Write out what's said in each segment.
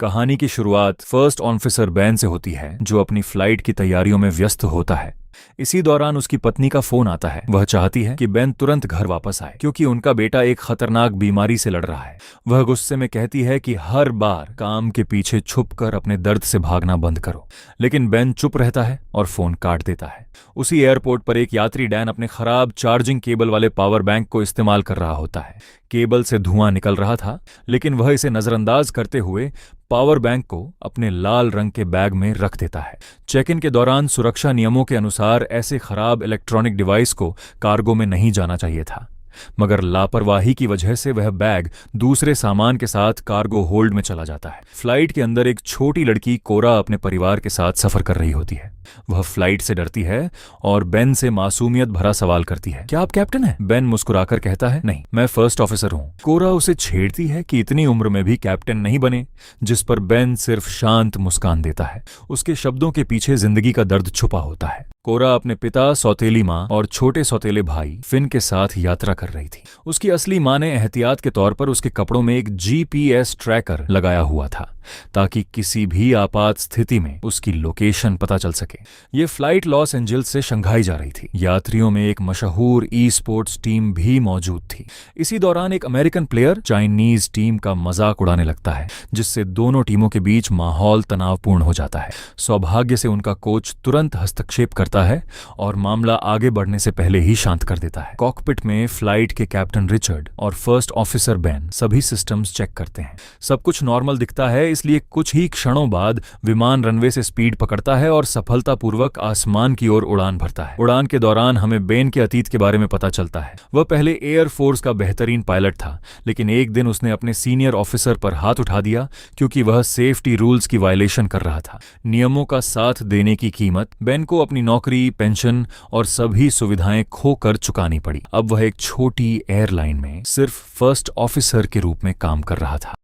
कहानी की शुरुआत फर्स्ट ऑफिसर बैन से होती है, जो अपनी फ्लाइट की तैयारियों में व्यस्त होता है। इसी दौरान उसकी पत्नी का फोन आता है। वह चाहती है कि बेन तुरंत घर वापस आए क्योंकि उनका बेटा एक खतरनाक बीमारी से लड़ रहा है। वह गुस्से में कहती है कि हर बार काम के पीछे छुपकर अपने दर्द से भागना बंद करो, लेकिन बेन चुप रहता है और फोन काट देता है। उसी एयरपोर्ट पर एक यात्री डैन अपने खराब चार्जिंग केबल वाले पावर बैंक को इस्तेमाल कर रहा होता है। केबल से धुआं निकल रहा था, लेकिन वह इसे नजरअंदाज करते हुए पावर बैंक को अपने लाल रंग के बैग में रख देता है। चेक इन के दौरान सुरक्षा नियमों के अनुसार ऐसे खराब इलेक्ट्रॉनिक डिवाइस को कार्गो में नहीं जाना चाहिए था, मगर लापरवाही की वजह से वह बैग दूसरे सामान के साथ कार्गो होल्ड में चला जाता है। फ्लाइट के अंदर एक छोटी लड़की कोरा अपने परिवार के साथ सफर कर रही होती है। वह फ्लाइट से डरती है और बेन से मासूमियत भरा सवाल करती है, क्या आप कैप्टन हैं? बेन मुस्कुराकर कहता है, नहीं, मैं फर्स्ट ऑफिसर हूं। कोरा उसे छेड़ती है कि इतनी उम्र में भी कैप्टन नहीं बने, जिस पर बेन सिर्फ शांत मुस्कान देता है। उसके शब्दों के पीछे जिंदगी का दर्द छुपा होता है। कोरा अपने पिता, सौतेली माँ और छोटे सौतेले भाई फिन के साथ यात्रा कर रही थी। उसकी असली माँ ने एहतियात के तौर पर उसके कपड़ों में एक जीपीएस ट्रैकर लगाया हुआ था, ताकि किसी भी आपात स्थिति में उसकी लोकेशन पता चल सके। ये फ्लाइट लॉस एंजल्स से शंघाई जा रही थी। यात्रियों में एक मशहूर ई स्पोर्ट्स टीम भी मौजूद थी। इसी दौरान एक अमेरिकन प्लेयर चाइनीज टीम का मजाक उड़ाने लगता है, जिससे दोनों टीमों के बीच माहौल तनावपूर्ण हो जाता है। सौभाग्य से उनका कोच तुरंत हस्तक्षेप करता है और मामला आगे बढ़ने से पहले ही शांत कर देता है। कॉकपिट में फ्लाइट के कैप्टन रिचर्ड और फर्स्ट ऑफिसर बेन सभी सिस्टम्स चेक करते हैं। सब कुछ नॉर्मल दिखता है, इसलिए कुछ ही क्षणों बाद विमान रनवे से स्पीड पकड़ता है और सफलतापूर्वक आसमान की ओर उड़ान भरता है। उड़ान के दौरान हमें बेन के अतीत के बारे में पता चलता है। वह पहले एयर फोर्स का बेहतरीन पायलट था, लेकिन एक दिन उसने अपने सीनियर ऑफिसर पर हाथ उठा दिया क्योंकि वह सेफ्टी रूल्स की वायलेशन कर रहा था। नियमों का साथ देने की कीमत बेन को अपनी नौकरी, पेंशन और सभी सुविधाएं खोकर चुकानी पड़ी। अब वह एक छोटी एयरलाइन में सिर्फ फर्स्ट ऑफिसर के रूप में काम कर रहा था।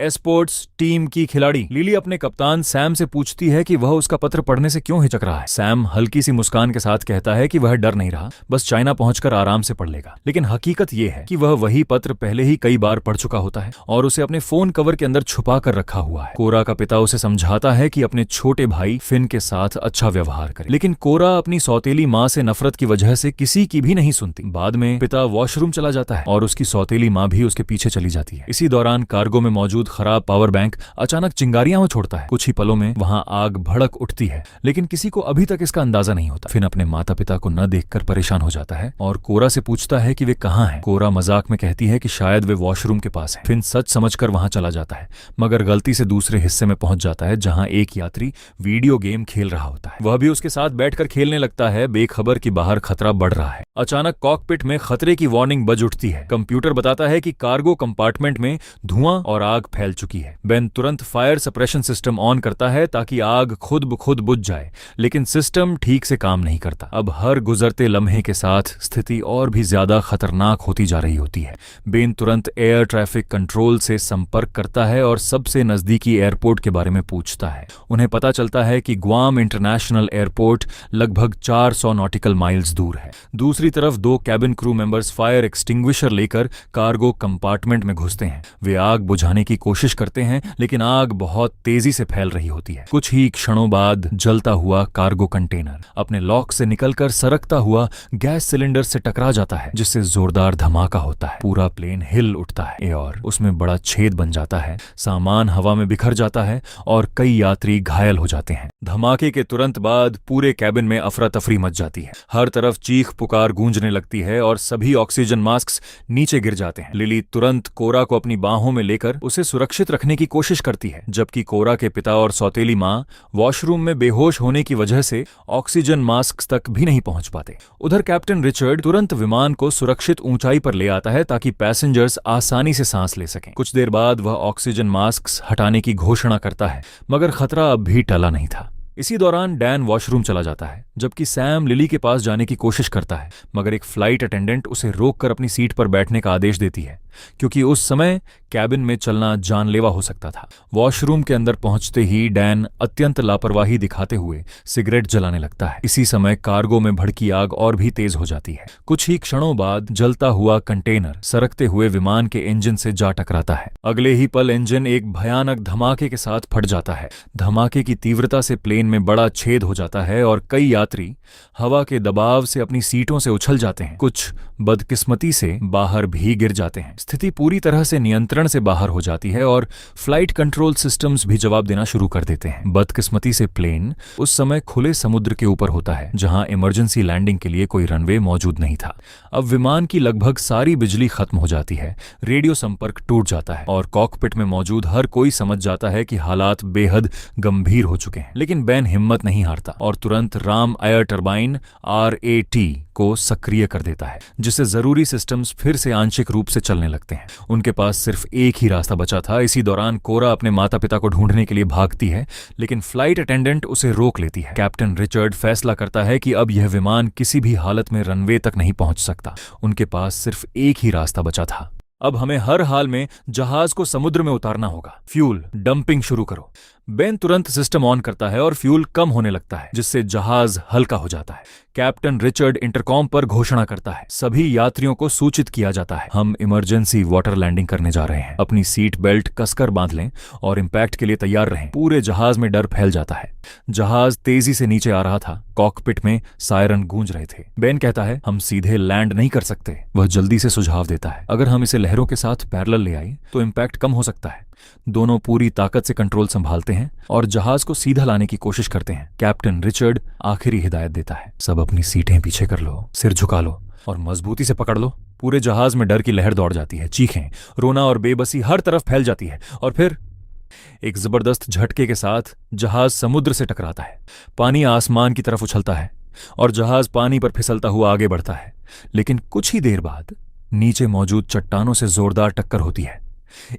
स्पोर्ट्स टीम की खिलाड़ी लिली अपने कप्तान सैम से पूछती है कि वह उसका पत्र पढ़ने से क्यों हिचक रहा है। सैम हल्की सी मुस्कान के साथ कहता है कि वह डर नहीं रहा, बस चाइना पहुंचकर आराम से पढ़ लेगा। लेकिन हकीकत यह है कि वह वही पत्र पहले ही कई बार पढ़ चुका होता है और उसे अपने फोन कवर के अंदर छुपा कर रखा हुआ है। कोरा का पिता उसे समझाता है कि अपने छोटे भाई फिन के साथ अच्छा व्यवहार करे, लेकिन कोरा अपनी सौतेली माँ से नफरत की वजह से किसी की भी नहीं सुनती। बाद में पिता वॉशरूम चला जाता है और उसकी सौतेली माँ भी उसके पीछे चली जाती है। इसी दौरान कार्गो में मौजूद खराब पावर बैंक अचानक चिंगारियां छोड़ता है। कुछ ही पलों में वहां आग भड़क उठती है, लेकिन किसी को अभी तक इसका अंदाजा नहीं होता। फिन अपने माता पिता को न देखकर परेशान हो जाता है और कोरा से पूछता है कि वे कहाँ हैं। कोरा मजाक में कहती है कि शायद वे वॉशरूम के पास है। फिन सच समझकर वहां चला जाता है, मगर गलती से दूसरे हिस्से में पहुंच जाता है जहां एक यात्री वीडियो गेम खेल रहा होता है। वह भी उसके साथ बैठकर खेलने लगता है, बेखबर कि बाहर खतरा बढ़ रहा है। अचानक कॉकपिट में खतरे की वार्निंग बज उठती है। कंप्यूटर बताता है कि कार्गो कंपार्टमेंट में धुआं और आग फैल चुकी है। बेन तुरंत फायर सप्रेशन सिस्टम ऑन करता है ताकि आग खुद ब खुद बुझ जाए, लेकिन सिस्टम ठीक से काम नहीं करता। अब हर गुजरते लम्हे के साथ स्थिति और भी ज्यादा खतरनाक होती जा रही होती है। बेन तुरंत एयर ट्रैफिक कंट्रोल से संपर्क करता है और सबसे नजदीकी एयरपोर्ट के बारे में पूछता है। उन्हें पता चलता है कि ग्वाम इंटरनेशनल एयरपोर्ट लगभग 400 नॉटिकल माइल्स दूर है। दूसरी तरफ दो cabin crew members fire extinguisher लेकर कार्गो कंपार्टमेंट में घुसते हैं। वे आग बुझाने की कोशिश करते हैं, लेकिन आग बहुत तेजी से फैल रही होती है। कुछ ही क्षणों बाद जलता हुआ कार्गो कंटेनर अपने लॉक से निकलकर सरकता हुआ गैस सिलेंडर से टकरा जाता है, जिससे जोरदार धमाका होता है। पूरा प्लेन हिल उठता है और उसमें बड़ा छेद बन जाता है। सामान हवा में बिखर जाता है और कई यात्री घायल हो जाते हैं। धमाके के तुरंत बाद पूरे कैबिन में अफरा तफरी मच जाती है। हर तरफ चीख पुकार गूंजने लगती है और सभी ऑक्सीजन मास्क नीचे गिर जाते हैं। लिली तुरंत कोरा को अपनी बाहों में लेकर उसे सुरक्षित रखने की कोशिश करती है, जबकि कोरा के पिता और सौतेली माँ वॉशरूम में बेहोश होने की वजह से ऑक्सीजन मास्क तक भी नहीं पहुंच पाते। उधर कैप्टन रिचर्ड तुरंत विमान को सुरक्षित ऊंचाई पर ले आता है ताकि पैसेंजर्स आसानी से सांस ले सकें। कुछ देर बाद वह ऑक्सीजन मास्क हटाने की घोषणा करता है, मगर खतरा अब भी टला नहीं था। इसी दौरान डैन वॉशरूम चला जाता है, जबकि सैम लिली के पास जाने की कोशिश करता है, मगर एक फ्लाइट अटेंडेंट उसे रोककर अपनी सीट पर बैठने का आदेश देती है। क्योंकि उस समय कैबिन में चलना जानलेवा हो सकता था। वॉशरूम के अंदर पहुंचते ही डैन अत्यंत लापरवाही दिखाते हुए सिगरेट जलाने लगता है। इसी समय कार्गो में भड़की आग और भी तेज हो जाती है। कुछ ही क्षणों बाद जलता हुआ कंटेनर सरकते हुए विमान के इंजन से जा टकराता है। अगले ही पल इंजन एक भयानक धमाके के साथ फट जाता है। धमाके की तीव्रता से प्लेन में बड़ा छेद हो जाता है और कई यात्री हवा के दबाव से अपनी सीटों से उछल जाते हैं। कुछ बदकिस्मती से बाहर भी गिर जाते हैं। स्थिति पूरी तरह से नियंत्रण से बाहर हो जाती है और फ्लाइट कंट्रोल सिस्टम्स भी जवाब देना शुरू कर देते हैं। बदकिस्मती से प्लेन उस समय खुले समुद्र के ऊपर होता है, जहां इमरजेंसी लैंडिंग के लिए कोई रनवे मौजूद नहीं था। अब विमान की लगभग सारी बिजली खत्म हो जाती है, रेडियो संपर्क टूट जाता है और कॉकपिट में मौजूद हर कोई समझ जाता है कि हालात बेहद गंभीर हो चुके हैं। लेकिन बेन हिम्मत नहीं हारता और तुरंत राम एयर टरबाइन RAT को सक्रिय कर देता है, जिससे जरूरी सिस्टम्स फिर से आंशिक रूप से चलने लगते हैं। उनके पास सिर्फ एक ही रास्ता बचा था। इसी दौरान कोरा अपने माता पिता को ढूंढने के लिए भागती है, लेकिन फ्लाइट अटेंडेंट उसे रोक लेती है। कैप्टन रिचर्ड फैसला करता है कि अब यह विमान किसी भी हालत में रनवे तक नहीं पहुंच सकता। उनके पास सिर्फ एक ही रास्ता बचा था। अब हमें हर हाल में जहाज को समुद्र में उतारना होगा। फ्यूल डंपिंग शुरू करो। बेन तुरंत सिस्टम ऑन करता है और फ्यूल कम होने लगता है, जिससे जहाज हल्का हो जाता है। कैप्टन रिचर्ड इंटरकॉम पर घोषणा करता है। सभी यात्रियों को सूचित किया जाता है, हम इमरजेंसी वाटर लैंडिंग करने जा रहे हैं। अपनी सीट बेल्ट कसकर बांध लें और इम्पैक्ट के लिए तैयार रहें। पूरे जहाज में डर फैल जाता है। जहाज तेजी से नीचे आ रहा था। कॉकपिट में सायरन गूंज रहे थे। बेन कहता है, हम सीधे लैंड नहीं कर सकते। वह जल्दी से सुझाव देता है, अगर हम इसे लहरों के साथ पैरेलल ले आए तो इम्पैक्ट कम हो सकता है। दोनों पूरी ताकत से कंट्रोल संभालते हैं और जहाज को सीधा लाने की कोशिश करते हैं। कैप्टन रिचर्ड आखिरी हिदायत देता है, सब अपनी सीटें पीछे कर लो, सिर झुका लो और मजबूती से पकड़ लो। पूरे जहाज में डर की लहर दौड़ जाती है। चीखें, रोना और बेबसी हर तरफ फैल जाती है और फिर एक जबरदस्त झटके के साथ जहाज समुद्र से टकराता है। पानी आसमान की तरफ उछलता है और जहाज पानी पर फिसलता हुआ आगे बढ़ता है। लेकिन कुछ ही देर बाद नीचे मौजूद चट्टानों से जोरदार टक्कर होती है।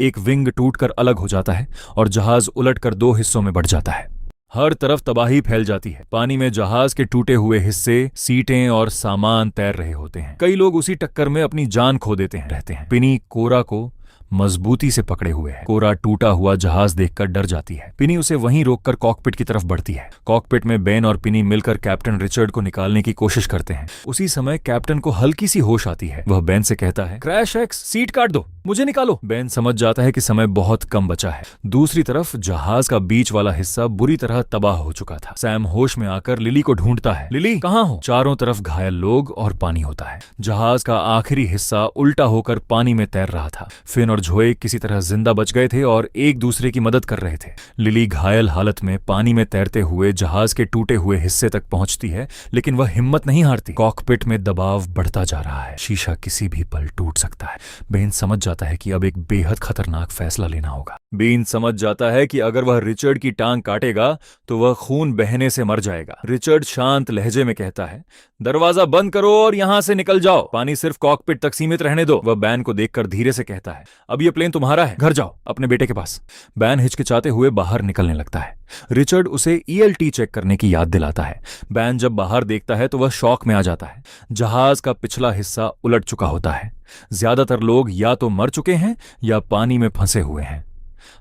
एक विंग टूटकर अलग हो जाता है और जहाज उलटकर दो हिस्सों में बढ़ जाता है। हर तरफ तबाही फैल जाती है। पानी में जहाज के टूटे हुए हिस्से, सीटें और सामान तैर रहे होते हैं। कई लोग उसी टक्कर में अपनी जान खो देते हैं। पिनी कोरा को मजबूती से पकड़े हुए है। कोरा टूटा हुआ जहाज देखकर डर जाती है। पिनी उसे वहीं रोककर कॉकपिट की तरफ बढ़ती है। कॉकपिट में बेन और पिनी मिलकर कैप्टन रिचर्ड को निकालने की कोशिश करते हैं। उसी समय कैप्टन को हल्की सी होश आती है। वह बेन से कहता है, क्रैश एक्स, सीट काट दो, मुझे निकालो। बेन समझ जाता है कि समय बहुत कम बचा है। दूसरी तरफ जहाज का बीच वाला हिस्सा बुरी तरह तबाह हो चुका था। सैम होश में आकर लिली को ढूंढता है। लिली, कहाँ हो? चारों तरफ घायल लोग और पानी होता है। जहाज का आखिरी हिस्सा उल्टा होकर पानी में तैर रहा था। फिन और जोए किसी तरह जिंदा बच गए थे और एक दूसरे की मदद कर रहे थे। लिली घायल हालत में पानी में तैरते हुए जहाज के टूटे हुए हिस्से तक पहुंचती है, लेकिन वह हिम्मत नहीं हारती। कॉकपिट में दबाव बढ़ता जा रहा है। शीशा किसी भी पल टूट सकता है। बेन समझ जाता है कि अब एक बेहद खतरनाक फैसला लेना होगा। बेन समझ जाता है कि अगर वह रिचर्ड की टांग काटेगा तो वह खून बहने से मर जाएगा। रिचर्ड शांत लहजे में कहता है, दरवाजा बंद करो और यहां से निकल जाओ। पानी सिर्फ कॉकपिट तक सीमित रहने दो। वह बैन को देखकर धीरे से कहता है, अब यह प्लेन तुम्हारा है, घर जाओ अपने बेटे के पास। बैन हिचकिचाते हुए बाहर निकलने लगता है। रिचर्ड उसे ELT चेक करने की याद दिलाता है। बैन जब बाहर देखता है तो वह शॉक में आ जाता है। जहाज का पिछला हिस्सा उलट चुका होता है। ज्यादातर लोग या तो मर चुके हैं या पानी में फंसे हुए हैं।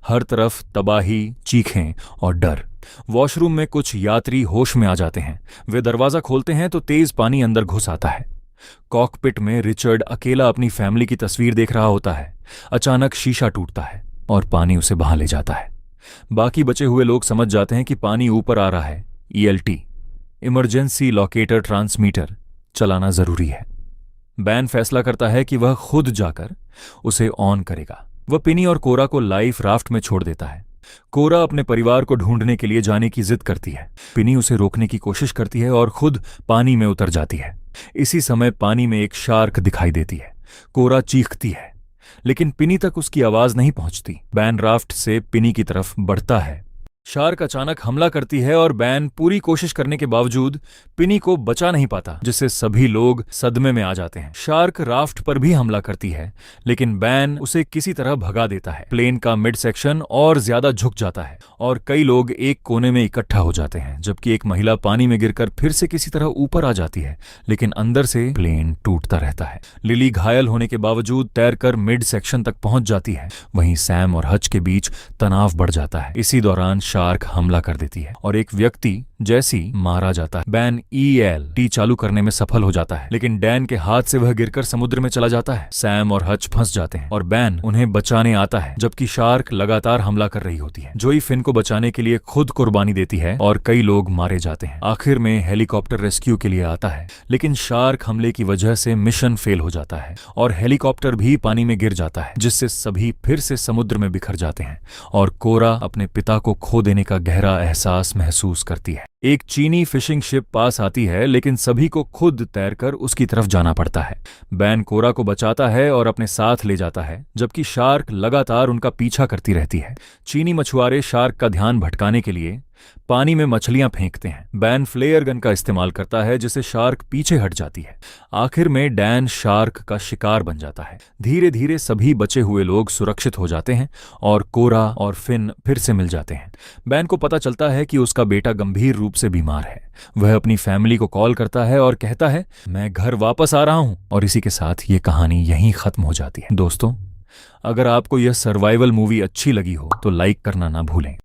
हर तरफ तबाही, चीखें और डर। वॉशरूम में कुछ यात्री होश में आ जाते हैं। वे दरवाजा खोलते हैं तो तेज पानी अंदर घुस आता है। कॉकपिट में रिचर्ड अकेला अपनी फैमिली की तस्वीर देख रहा होता है। अचानक शीशा टूटता है और पानी उसे बहा ले जाता है। बाकी बचे हुए लोग समझ जाते हैं कि पानी ऊपर आ रहा है। ELT, इमरजेंसी लोकेटर ट्रांसमीटर, चलाना जरूरी है। बैन फैसला करता है कि वह खुद जाकर उसे ऑन करेगा। वह पिनी और कोरा को लाइफ राफ्ट में छोड़ देता है। कोरा अपने परिवार को ढूंढने के लिए जाने की जिद करती है। पिनी उसे रोकने की कोशिश करती है और खुद पानी में उतर जाती है। इसी समय पानी में एक शार्क दिखाई देती है। कोरा चीखती है, लेकिन पिनी तक उसकी आवाज नहीं पहुंचती। बैन राफ्ट से पिनी की तरफ बढ़ता है। शार्क अचानक हमला करती है और बैन पूरी कोशिश करने के बावजूद पिनी को बचा नहीं पाता, जिससे सभी लोग सदमे में आ जाते हैं। शार्क राफ्ट पर भी हमला करती है, लेकिन बैन उसे किसी तरह भगा देता है। प्लेन का मिड सेक्शन और ज्यादा झुक जाता है और कई लोग एक कोने में इकट्ठा हो जाते हैं, जबकि एक महिला पानी में गिरकर फिर से किसी तरह ऊपर आ जाती है, लेकिन अंदर से प्लेन टूटता रहता है। लिली घायल होने के बावजूद तैरकर मिड सेक्शन तक पहुंच जाती है। वहीं सैम और हच के बीच तनाव बढ़ जाता है। इसी दौरान शार्क हमला कर देती है और एक व्यक्ति जैसी मारा जाता है। बैन ELT चालू करने में सफल हो जाता है, लेकिन डैन के हाथ से वह गिरकर समुद्र में चला जाता है। सैम और हच फंस जाते हैं और बैन उन्हें बचाने आता है, जबकि शार्क लगातार हमला कर रही होती है। जोई फिन को बचाने के लिए खुद कुर्बानी देती है और कई लोग मारे जाते हैं। आखिर में हेलीकॉप्टर रेस्क्यू के लिए आता है, लेकिन शार्क हमले की वजह से मिशन फेल हो जाता है और हेलीकॉप्टर भी पानी में गिर जाता है, जिससे सभी फिर से समुद्र में बिखर जाते हैं और कोरा अपने पिता को खो देने का गहरा एहसास महसूस करती है। एक चीनी फिशिंग शिप पास आती है, लेकिन सभी को खुद तैरकर उसकी तरफ जाना पड़ता है। बैन कोरा को बचाता है और अपने साथ ले जाता है, जबकि शार्क लगातार उनका पीछा करती रहती है। चीनी मछुआरे शार्क का ध्यान भटकाने के लिए पानी में मछलियां फेंकते हैं। बैन फ्लेयर गन का इस्तेमाल करता है, जिससे शार्क पीछे हट जाती है। आखिर में डैन शार्क का शिकार बन जाता है। धीरे धीरे सभी बचे हुए लोग सुरक्षित हो जाते हैं और कोरा और फिन फिर से मिल जाते हैं। बैन को पता चलता है कि उसका बेटा गंभीर रूप से बीमार है। वह अपनी फैमिली को कॉल करता है और कहता है, मैं घर वापस आ रहा हूं। और इसी के साथ ये कहानी यहीं खत्म हो जाती है। दोस्तों, अगर आपको यह सर्वाइवल मूवी अच्छी लगी हो तो लाइक करना ना भूलें।